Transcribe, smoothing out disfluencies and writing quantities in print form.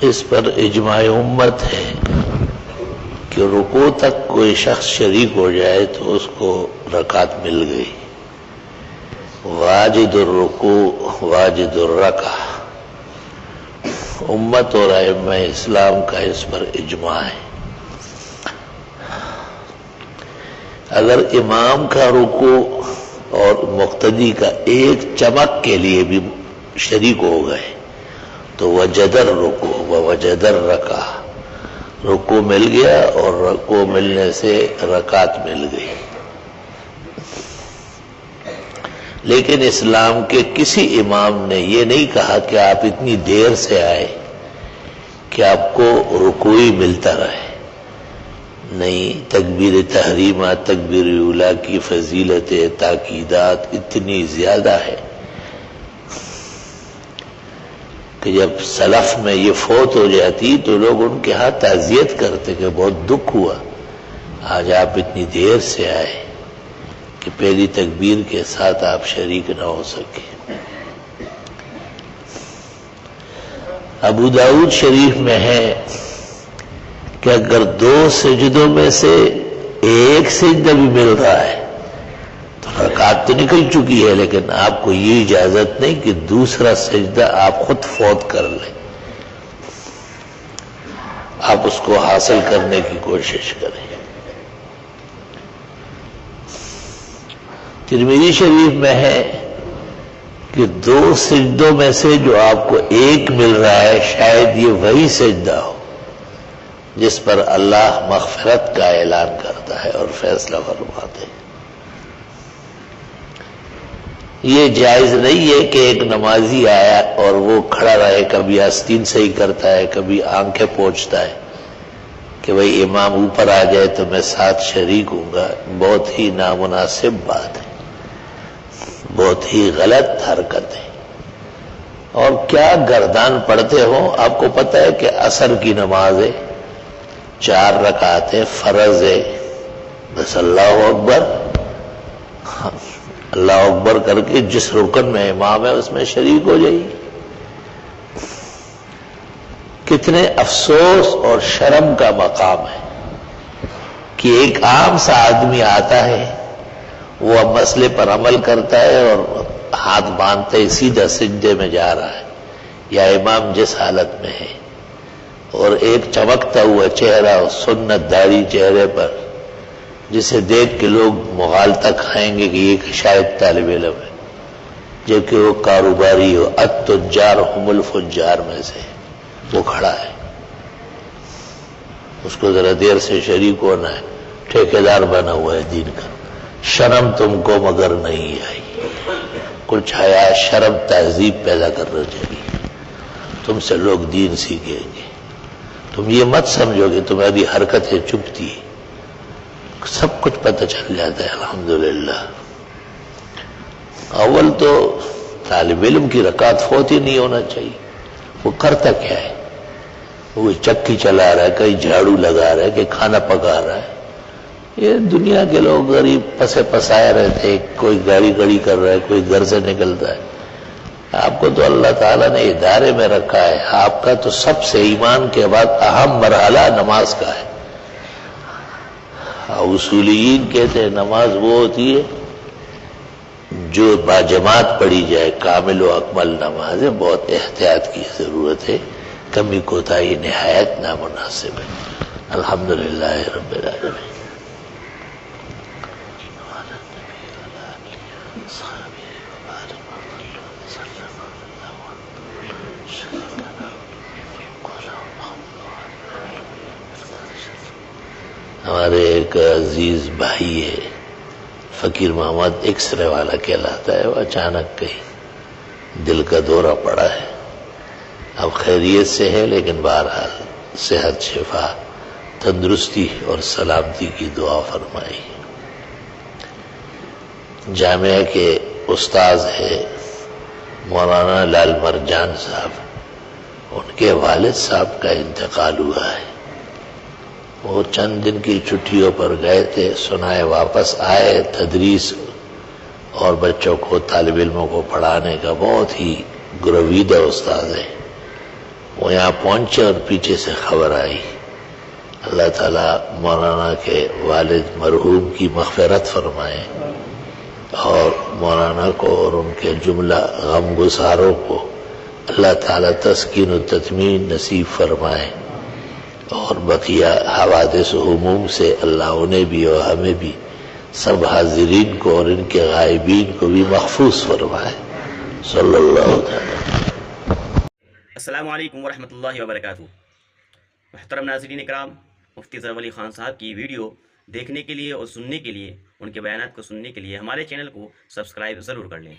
اس پر اجماع امت ہے کہ رکوع تک کوئی شخص شریک ہو جائے تو اس کو رکعت مل گئی. واجد الرکوع واجد الرکعہ، امت اور ائمہ اسلام کا اس پر اجماع ہے. اگر امام کا رکوع اور مقتدی کا ایک چمک کے لیے بھی شریک ہو گئے تو وجد الرکوع ووجد الرکعہ، رکوع مل گیا اور رکوع ملنے سے رکعت مل گئی. لیکن اسلام کے کسی امام نے یہ نہیں کہا کہ آپ اتنی دیر سے آئے کہ آپ کو رکوع ہی ملتا رہے. نہیں، تکبیر تحریمہ تکبیر اولیٰ کی فضیلت تاکیدات اتنی زیادہ ہے کہ جب سلف میں یہ فوت ہو جاتی تو لوگ ان کے ہاں تعزیت کرتے کہ بہت دکھ ہوا، آج آپ اتنی دیر سے آئے کہ پہلی تکبیر کے ساتھ آپ شریک نہ ہو سکے. ابو داؤد شریف میں ہے کہ اگر دو سجدوں میں سے ایک سجدہ بھی مل رہا ہے تو رکعت تو نکل چکی ہے، لیکن آپ کو یہ اجازت نہیں کہ دوسرا سجدہ آپ خود فوت کر لیں، آپ اس کو حاصل کرنے کی کوشش کریں. ترمذی شریف میں ہے کہ دو سجدوں میں سے جو آپ کو ایک مل رہا ہے شاید یہ وہی سجدہ ہو جس پر اللہ مغفرت کا اعلان کرتا ہے اور فیصلہ فرماتے ہیں. یہ جائز نہیں ہے کہ ایک نمازی آیا اور وہ کھڑا رہے، کبھی آستین صحیح کرتا ہے کبھی آنکھیں پوچھتا ہے کہ بھئی امام اوپر آ جائے تو میں ساتھ شریک ہوں گا. بہت ہی نامناسب بات ہے، بہت ہی غلط حرکت ہے. اور کیا گردان پڑھتے ہو. آپ کو پتہ ہے کہ عصر کی نماز ہے، 4 رکعتیں فرض ہے، بس اللہ اکبر اللہ اکبر کر کے جس رکن میں امام ہے اس میں شریک ہو جائیے. کتنے افسوس اور شرم کا مقام ہے کہ ایک عام سا آدمی آتا ہے، وہ اب مسئلے پر عمل کرتا ہے اور ہاتھ باندھتے ہی سیدھا سجدے میں جا رہا ہے، یا امام جس حالت میں ہے، اور ایک چمکتا ہوا چہرہ سنت داری چہرے پر جسے دیکھ کے لوگ مغالطہ کھائیں گے کہ یہ شاید طالب علم ہے، جبکہ وہ کاروباری ہو. التجار هم الفجار میں سے وہ کھڑا ہے، اس کو ذرا دیر سے شریک ہونا ہے، ٹھیکیدار بنا ہوا ہے دین کا. شرم تم کو مگر نہیں آئی. کچھ حیا شرم تہذیب پیدا کرنا چاہیے، تم سے لوگ دین سیکھیں گے. تم یہ مت سمجھو کہ تمہاری حرکتیں چپتی، سب کچھ پتہ چل جاتا ہے. الحمدللہ اول تو طالب علم کی رکعت فوت ہی نہیں ہونا چاہیے. وہ کرتا کیا ہے؟ وہ چکی چلا رہا ہے، کہیں جھاڑو لگا رہا ہے کہ کھانا پکا رہا ہے. یہ دنیا کے لوگ غریب پسے پسائے رہتے ہیں، کوئی گاڑی گڑی کر رہا ہے، کوئی گھر سے نکلتا ہے. آپ کو تو اللہ تعالیٰ نے ادارے میں رکھا ہے. آپ کا تو سب سے ایمان کے بعد اہم مرحلہ نماز کا ہے. اصولیین کہتے ہیں نماز وہ ہوتی ہے جو باجماعت پڑھی جائے، کامل و اکمل نماز ہے. بہت احتیاط کی ضرورت ہے، کمی کوتاہی نہایت نامناسب ہے. الحمدللہ رب العالمین. ہمارے ایک عزیز بھائی ہے، فقیر محمد ایکس-رے والا کہلاتا ہے، وہ اچانک کہیں دل کا دورہ پڑا ہے. اب خیریت سے ہے، لیکن بہرحال صحت شفا تندرستی اور سلامتی کی دعا فرمائی. جامعہ کے استاذ ہے مولانا لال مرجان صاحب، ان کے والد صاحب کا انتقال ہوا ہے. وہ چند دن کی چھٹیوں پر گئے تھے، سنائے واپس آئے. تدریس اور بچوں کو، طالب علموں کو پڑھانے کا بہت ہی گرویدہ استاد ہے. وہ یہاں پہنچے اور پیچھے سے خبر آئی. اللہ تعالیٰ مولانا کے والد مرحوم کی مغفرت فرمائے اور مولانا کو اور ان کے جملہ غم گساروں کو اللہ تعالیٰ تسکین و تطمین نصیب فرمائے اور بقیہ حوادث و ہموم سے اللہ انہیں بھی اور ہمیں بھی سب حاضرین کو اور ان کے غائبین کو بھی محفوظ فرمائے. صلی اللہ علیہ. السلام علیکم ورحمۃ اللہ وبرکاتہ. محترم ناظرین اکرام، مفتی ظفر علی خان صاحب کی ویڈیو دیکھنے کے لیے اور سننے کے لیے، ان کے بیانات کو سننے کے لیے ہمارے چینل کو سبسکرائب ضرور کر لیں.